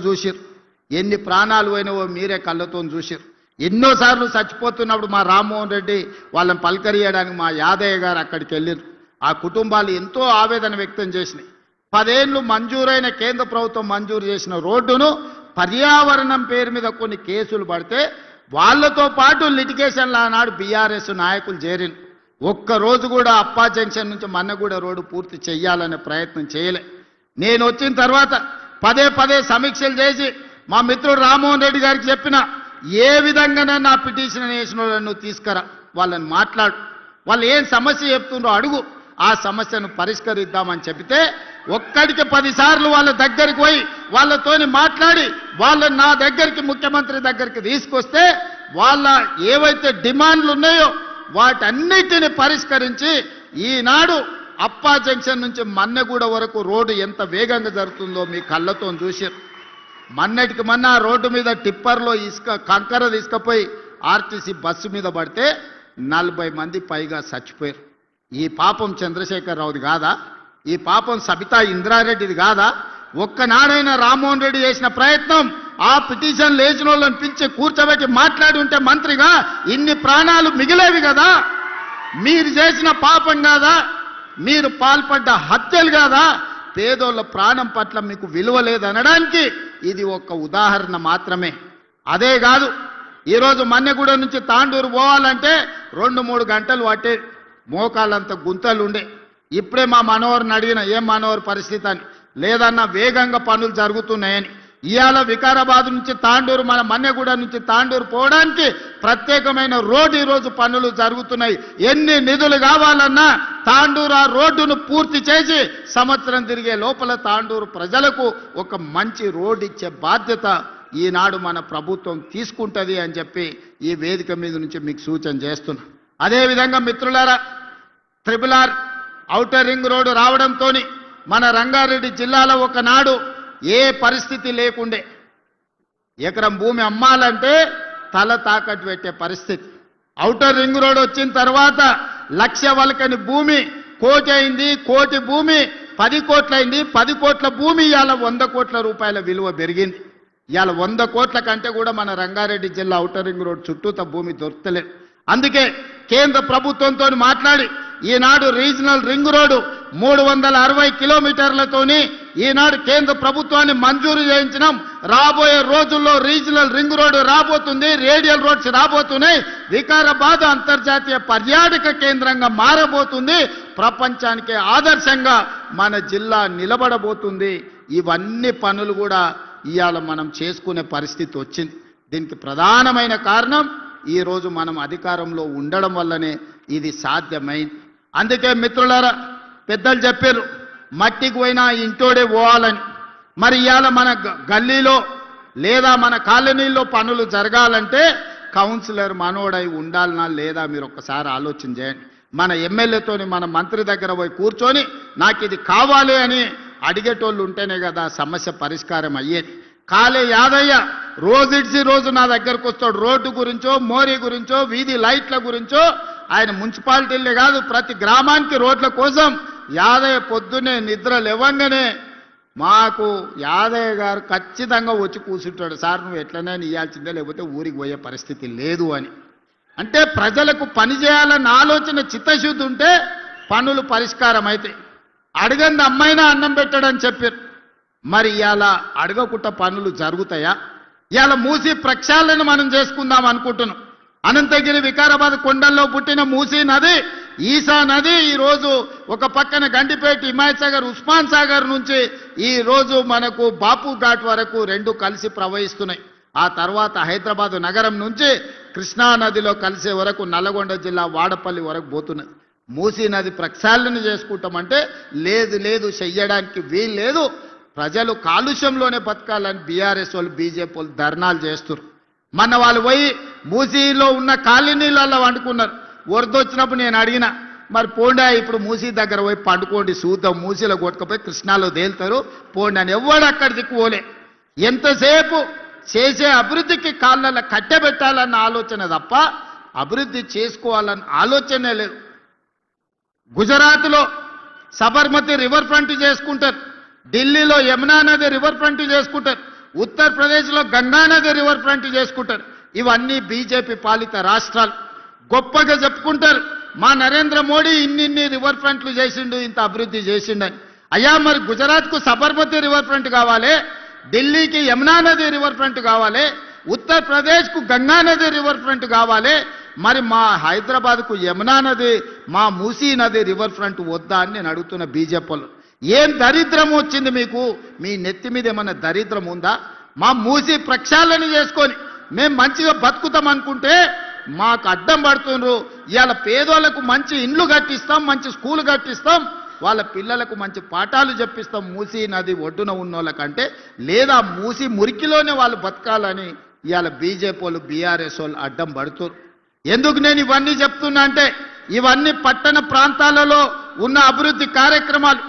చూసిరు, ఎన్ని ప్రాణాలు పోయినవో మీరే కళ్ళతో చూసిరు. ఎన్నోసార్లు చచ్చిపోతున్నప్పుడు మా రామ్మోహన్ రెడ్డి వాళ్ళని పలకరియడానికి మా యాదయ్య గారు అక్కడికి వెళ్ళారు. ఆ కుటుంబాలు ఎంతో ఆవేదన వ్యక్తం చేసినాయి. 10 ఏళ్ళు మంజూరైన కేంద్ర ప్రభుత్వం మంజూరు చేసిన రోడ్డును పర్యావరణం పేరు మీద కొన్ని కేసులు పడితే వాళ్ళతో పాటు లిటిగేషన్లు ఆనాడు బీఆర్ఎస్ నాయకులు చేరిన ఒక్కరోజు కూడా అప్పా జంక్షన్ నుంచి మన్నగూడ రోడ్డు పూర్తి చేయాలనే ప్రయత్నం చేయలే. నేను వచ్చిన తర్వాత పదే సమీక్షలు చేసి మా మిత్రుడు రామ్మోహన్ రెడ్డి గారికి చెప్పిన, ఏ విధంగానే నా పిటిషన్ వేసిన వాళ్ళను తీసుకురా, వాళ్ళని మాట్లాడు, వాళ్ళు ఏం సమస్య చెప్తుండ్రో అడుగు, ఆ సమస్యను పరిష్కరిద్దామని చెబితే ఒక్కడికి 10 సార్లు వాళ్ళ దగ్గరికి పోయి వాళ్ళతోని మాట్లాడి వాళ్ళని నా దగ్గరికి ముఖ్యమంత్రి దగ్గరికి తీసుకొస్తే వాళ్ళ ఏవైతే డిమాండ్లు ఉన్నాయో వాటన్నిటిని పరిష్కరించి ఈనాడు అప్పా జంక్షన్ నుంచి మన్నెగూడ వరకు రోడ్డు ఎంత వేగంగా జరుగుతుందో మీ కళ్ళతో చూశారు. మొన్నటికి మొన్న రోడ్డు మీద టిప్పర్లో కంకర తీసుకుపోయి ఆర్టీసీ బస్సు మీద పడితే 40 మంది పైగా చచ్చిపోయారు. ఈ పాపం చంద్రశేఖరరావుది కాదా? ఈ పాపం సబితా ఇంద్రారెడ్డిది కాదా? ఒక్కనాడైనా రామ్మోహన్ రెడ్డి చేసిన ప్రయత్నం ఆ పిటిషన్ లేచిన వాళ్ళని పిలిచి కూర్చోబెట్టి మాట్లాడి ఉంటే మంత్రిగా ఇన్ని ప్రాణాలు మిగిలేవి కదా? మీరు చేసిన పాపం కాదా? మీరు పాల్పడ్డ హత్యలు కాదా? పేదోళ్ళ ప్రాణం పట్ల మీకు విలువ లేదనడానికి ఇది ఒక ఉదాహరణ మాత్రమే. అదే కాదు, ఈరోజు మన్నెగూడ నుంచి తాండూరు పోవాలంటే 2-3 గంటలు పట్టే, మోకాళ్ళంత గుంతలు ఉండే. ఇప్పుడే మా మనోహర్ని అడిగిన, ఏం మనోహర్ పరిస్థితి అని. లేదన్నా వేగంగా పనులు జరుగుతున్నాయని. ఇవాళ వికారాబాద్ నుంచి తాండూరు, మన మన్నెగూడ నుంచి తాండూరు పోవడానికి ప్రత్యేకమైన రోడ్డు ఈరోజు పనులు జరుగుతున్నాయి. ఎన్ని నిధులు కావాలన్నా తాండూరు ఆ రోడ్డును పూర్తి చేసి సంవత్సరం తిరిగే లోపల తాండూరు ప్రజలకు ఒక మంచి రోడ్డు ఇచ్చే బాధ్యత ఈనాడు మన ప్రభుత్వం తీసుకుంటుంది అని చెప్పి ఈ వేదిక మీద నుంచి మీకు సూచన చేస్తున్నా. అదేవిధంగా మిత్రులారా, RRR ఔటర్ రింగ్ రోడ్డు రావడంతో మన రంగారెడ్డి జిల్లాలో ఒకనాడు ఏ పరిస్థితి లేకుండే. ఎకరం భూమి అమ్మాలంటే తల తాకట్టు పెట్టే పరిస్థితి. ఔటర్ రింగ్ రోడ్ వచ్చిన తర్వాత 1,00,000 వలకని భూమి 1 కోటి అయింది, 1 కోటి భూమి 10 కోట్లయింది, 10 కోట్ల భూమి ఇవాళ 100 కోట్ల రూపాయల విలువ పెరిగింది. ఇవాళ 100 కోట్ల కంటే కూడా మన రంగారెడ్డి జిల్లా ఔటర్ రింగ్ రోడ్ చుట్టూత భూమి దొరకలేదు. అందుకే కేంద్ర ప్రభుత్వంతో మాట్లాడి ఈనాడు రీజనల్ రింగ్ రోడ్డు 360 కిలోమీటర్లతోని ఈనాడు కేంద్ర ప్రభుత్వాన్ని మంజూరు చేయించినాం. రాబోయే రోజుల్లో రీజనల్ రింగ్ రోడ్డు రాబోతుంది, రేడియల్ రోడ్స్ రాబోతున్నాయి. వికారాబాద్ అంతర్జాతీయ పర్యాటక కేంద్రంగా మారబోతుంది. ప్రపంచానికి ఆదర్శంగా మన జిల్లా నిలబడబోతుంది. ఇవన్నీ పనులు కూడా ఇవాళ మనం చేసుకునే పరిస్థితి వచ్చింది. దీనికి ప్రధానమైన కారణం ఈరోజు మనం అధికారంలో ఉండడం వల్లనే ఇది సాధ్యమైంది. అందుకే మిత్రులారా, పెద్దలు చెప్పారు మట్టికి పోయినా ఇంటోడే పోవాలని. మరి ఇవాళ మన గల్లీలో లేదా మన కాలనీలో పనులు జరగాలంటే కౌన్సిలర్ మనోడై ఉండాలనా లేదా మీరు ఒక్కసారి ఆలోచన చేయండి. మన ఎమ్మెల్యేతోని మన మంత్రి దగ్గర పోయి కూర్చొని నాకు ఇది కావాలి అని అడిగేటోళ్ళు ఉంటేనే కదా సమస్య పరిష్కారం అయ్యేది. కాలే యాదయ్య రోజు రోజు నా దగ్గరకు వస్తాడు. రోడ్డు గురించో, మోరీ గురించో, వీధి లైట్ల గురించో. ఆయన మున్సిపాలిటీలే కాదు, ప్రతి గ్రామానికి రోడ్ల కోసం యాదయ్య పొద్దున్నే నిద్ర లేవంగానే మాకు యాదయ్య గారు ఖచ్చితంగా వచ్చి కూర్చుంటాడు. సార్ నువ్వు ఎట్లనైనా ఇవ్వాల్సిందే, లేకపోతే ఊరికి పోయే పరిస్థితి లేదు అని. అంటే ప్రజలకు పని చేయాలన్న ఆలోచన, చిత్తశుద్ధి ఉంటే పనులు పరిష్కారం అవుతాయి. అడగంది అమ్మైనా అన్నం పెట్టడని చెప్పారు. మరి ఇవాళ అడగకుండా పనులు జరుగుతాయా? ఇవాళ మూసీ ప్రక్షాళన మనం చేసుకుందాం అనుకుంటున్నాం. అనంతగిరి వికారాబాద్ కొండల్లో పుట్టిన మూసీ నది, ఈసా నది ఈరోజు ఒక పక్కన గండిపేట, హిమాయత్ సాగర్, ఉస్మాన్ సాగర్ నుంచి ఈరోజు మనకు బాపు ఘాట్ వరకు 2 కలిసి ప్రవహిస్తున్నాయి. ఆ తర్వాత హైదరాబాద్ నగరం నుంచి కృష్ణా నదిలో కలిసే వరకు నల్గొండ జిల్లా వాడపల్లి వరకు పోతున్నది. మూసీ నది ప్రక్షాళన చేసుకుంటామంటే లేదు చెయ్యడానికి వీలు లేదు. ప్రజలు కాలుష్యంలోనే బతకాలని బీఆర్ఎస్ వాళ్ళు, బీజేపీ వాళ్ళు ధర్నాలు చేస్తారు. మొన్న వాళ్ళు పోయి మూసీలో ఉన్న కాలనీలలో వండుకున్నారు. వరదొచ్చినప్పుడు నేను అడిగిన, మరి పోండా ఇప్పుడు మూసీ దగ్గర పోయి పండుకోండి, చూద్దాం, మూసీలో కొట్టుకుపోయి కృష్ణాలో తేలుతారు పోండి అని. ఎవడు అక్కడ దిక్కుపోలే. ఎంతసేపు చేసే అభివృద్ధికి కాళ్ళ కట్టెబెట్టాలన్న ఆలోచన తప్ప అభివృద్ధి చేసుకోవాలన్న ఆలోచనే లేదు. గుజరాత్లో సబర్మతి రివర్ ఫ్రంట్ చేసుకుంటారు, ఢిల్లీలో యమునా నది రివర్ ఫ్రంట్ చేసుకుంటారు. ఉత్తరప్రదేశ్లో గంగానది రివర్ ఫ్రంట్ చేసుకుంటారు. ఇవన్నీ బీజేపీ పాలిత రాష్ట్రాలు గొప్పగా చెప్పుకుంటారు. మా నరేంద్ర మోడీ ఇన్ని రివర్ ఫ్రంట్లు చేసిండు, ఇంత అభివృద్ధి చేసిండని. అయ్యా మరి గుజరాత్కు సబర్మతి రివర్ ఫ్రంట్ కావాలి, ఢిల్లీకి యమునా నది రివర్ ఫ్రంట్ కావాలి, ఉత్తరప్రదేశ్కు గంగా నది రివర్ ఫ్రంట్ కావాలి, మరి మా హైదరాబాద్కు యమునా నది, మా మూసీ నది రివర్ ఫ్రంట్ వద్దా అని నేను అడుగుతున్న బీజేపీలో. ఏం దరిద్రం వచ్చింది మీకు? మీ నెత్తి మీద ఏమన్నా దరిద్రం ఉందా? మా మూసీ ప్రక్షాళన చేసుకొని మేము మంచిగా బతుకుతాం అనుకుంటే మాకు అడ్డం పడుతుండ్రు. ఇవాళ పేదోళ్లకు మంచి ఇండ్లు కట్టిస్తాం, మంచి స్కూల్ కట్టిస్తాం, వాళ్ళ పిల్లలకు మంచి పాఠాలు చెప్పిస్తాం మూసీ నది ఒడ్డున ఉన్నోళ్ళకంటే, లేదా మూసీ మురికిలోనే వాళ్ళు బతకాలని ఇవాళ బీజేపీ వాళ్ళు బీఆర్ఎస్ వాళ్ళు అడ్డం పడుతున్నారు. ఎందుకు నేను ఇవన్నీ చెప్తున్నా అంటే ఇవన్నీ పట్టణ ప్రాంతాలలో ఉన్న అభివృద్ధి కార్యక్రమాలు.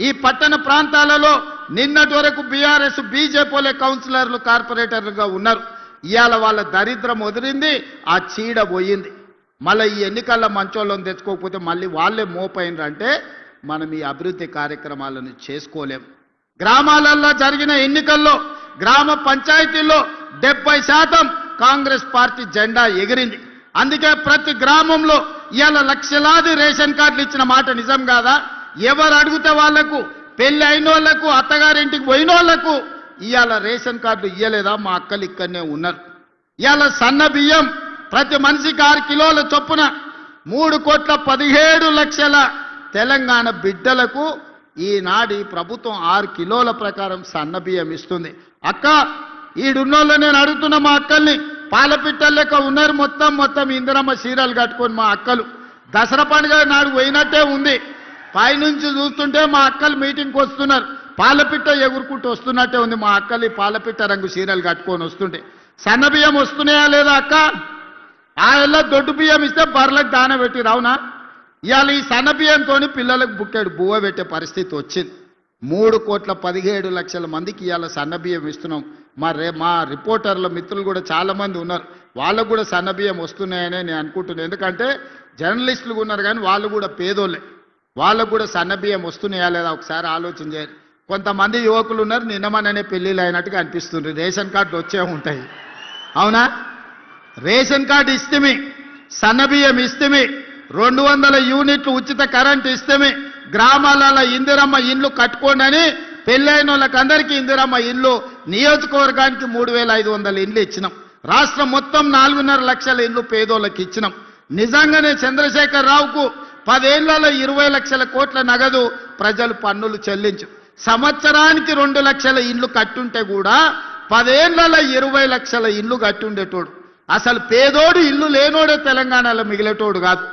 ఈ పట్టణ ప్రాంతాలలో నిన్నటి వరకు బీఆర్ఎస్ బీజేపీ వాళ్ళే కౌన్సిలర్లు కార్పొరేటర్లుగా ఉన్నారు. ఇవాళ వాళ్ళ దరిద్రం వదిలింది, ఆ చీడ పోయింది. మళ్ళీ ఈ ఎన్నికల్లో మంచోళ్ళని తెచ్చుకోకపోతే మళ్ళీ వాళ్ళే మోపైనరంటే మనం ఈ అభివృద్ధి కార్యక్రమాలను చేసుకోలేం. గ్రామాలలో జరిగిన ఎన్నికల్లో గ్రామ పంచాయతీల్లో 70% కాంగ్రెస్ పార్టీ జెండా ఎగిరింది. అందుకే ప్రతి గ్రామంలో ఇవాళ లక్షలాది రేషన్ కార్డులు ఇచ్చిన మాట నిజం కాదా? ఎవరు అడిగితే వాళ్లకు, పెళ్లి అయిన వాళ్లకు, అత్తగారింటికి పోయిన వాళ్లకు ఇవాళ రేషన్ కార్డులు ఇయ్యలేదా? మా అక్కలు ఇక్కడనే ఉన్నారు. ఇవాళ సన్న బియ్యం ప్రతి మనిషికి 6 కిలోల చొప్పున 3,17,00,000 తెలంగాణ బిడ్డలకు ఈనాడు ప్రభుత్వం 6 కిలోల ప్రకారం సన్న బియ్యం ఇస్తుంది. అక్క ఈడున్నోళ్ళు నేను అడుగుతున్న మా అక్కల్ని, పాలపిట్టల లెక్క ఉన్నారు మొత్తం ఇందిరమ్మ చీరలు కట్టుకొని మా అక్కలు. దసరా పండుగ నాడు పోయినట్టే ఉంది. పైనుంచి చూస్తుంటే మా అక్కలు మీటింగ్కి వస్తున్నారు, పాలపిట్ట ఎగురుకుంటూ వస్తున్నట్టే ఉంది మా అక్కలు. పాలపిట్ట రంగు చీరలు కట్టుకొని వస్తుంటే సన్న బియ్యం వస్తున్నాయా లేదా అక్క? ఆ ఎల్ల దొడ్డు బియ్యం ఇస్తే బర్రెలకు దాన పెట్టి రావునా? ఇవాళ ఈ సన్న బియ్యంతో పిల్లలకు బుక్కెడు బువ్వ పెట్టే పరిస్థితి వచ్చింది. 3,17,00,000 మందికి ఇవాళ సన్న బియ్యం ఇస్తున్నాం. మా రిపోర్టర్ల మిత్రులు కూడా చాలామంది ఉన్నారు, వాళ్ళకు కూడా సన్న బియ్యం వస్తున్నాయని నేను అనుకుంటున్నాను. ఎందుకంటే జర్నలిస్టులు ఉన్నారు కానీ వాళ్ళు కూడా పేదోళ్ళే, వాళ్ళకు కూడా సన్న బియ్యం వస్తున్నాయా లేదా ఒకసారి ఆలోచన చేయాలి. కొంతమంది యువకులు ఉన్నారు, నిన్నమననే పెళ్ళిళ్ళు అయినట్టుగా అనిపిస్తుంది. రేషన్ కార్డులు వచ్చే ఉంటాయి, అవునా? రేషన్ కార్డు ఇస్తేమి, సన్న బియ్యం ఇస్తేమి, 200 యూనిట్లు ఉచిత కరెంటు ఇస్తేమి, గ్రామాలలో ఇందిరమ్మ ఇండ్లు కట్టుకోండి అని పెళ్ళైన వాళ్ళకందరికీ ఇందిరమ్మ ఇల్లు, నియోజకవర్గానికి 3,500 ఇండ్లు ఇచ్చినాం. రాష్ట్రం మొత్తం 4.5 లక్షల ఇండ్లు పేదోళ్ళకి ఇచ్చినాం. నిజంగానే చంద్రశేఖర్ రావుకు 10 ఏళ్లలో 20 లక్షల కోట్ల నగదు ప్రజలు పన్నులు చెల్లించు. సంవత్సరానికి 2 లక్షల ఇండ్లు కట్టుంటే కూడా 10 ఏళ్లలో 20 లక్షల ఇండ్లు కట్టుండేటోడు. అసలు పేదోడు ఇల్లు లేనోడే తెలంగాణలో మిగిలేటోడు కాదు.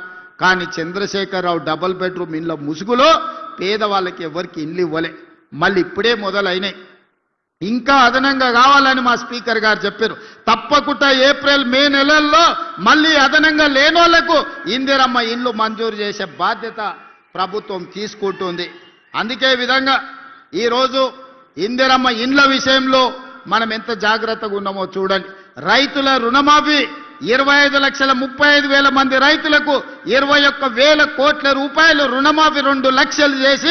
కానీ చంద్రశేఖరరావు డబుల్ బెడ్రూమ్ ఇండ్ల ముసుగులో పేదవాళ్ళకి ఎవరికి ఇండ్లు ఇవ్వలే. మళ్ళీ ఇప్పుడే మొదలైనాయి, ఇంకా అదనంగా కావాలని మా స్పీకర్ గారు చెప్పారు. తప్పకుండా ఏప్రిల్ మే నెలల్లో మళ్ళీ అదనంగా లేనోళ్లకు ఇందిరమ్మ ఇండ్లు మంజూరు చేసే బాధ్యత ప్రభుత్వం తీసుకుంటుంది. అందుకే విధంగా ఈరోజు ఇందిరమ్మ ఇండ్ల విషయంలో మనం ఎంత జాగ్రత్తగా ఉన్నామో చూడండి. రైతుల రుణమాఫీ 25,35,000 మంది రైతులకు 21,000 కోట్ల రూపాయలు రుణమాఫీ 2 లక్షలు చేసి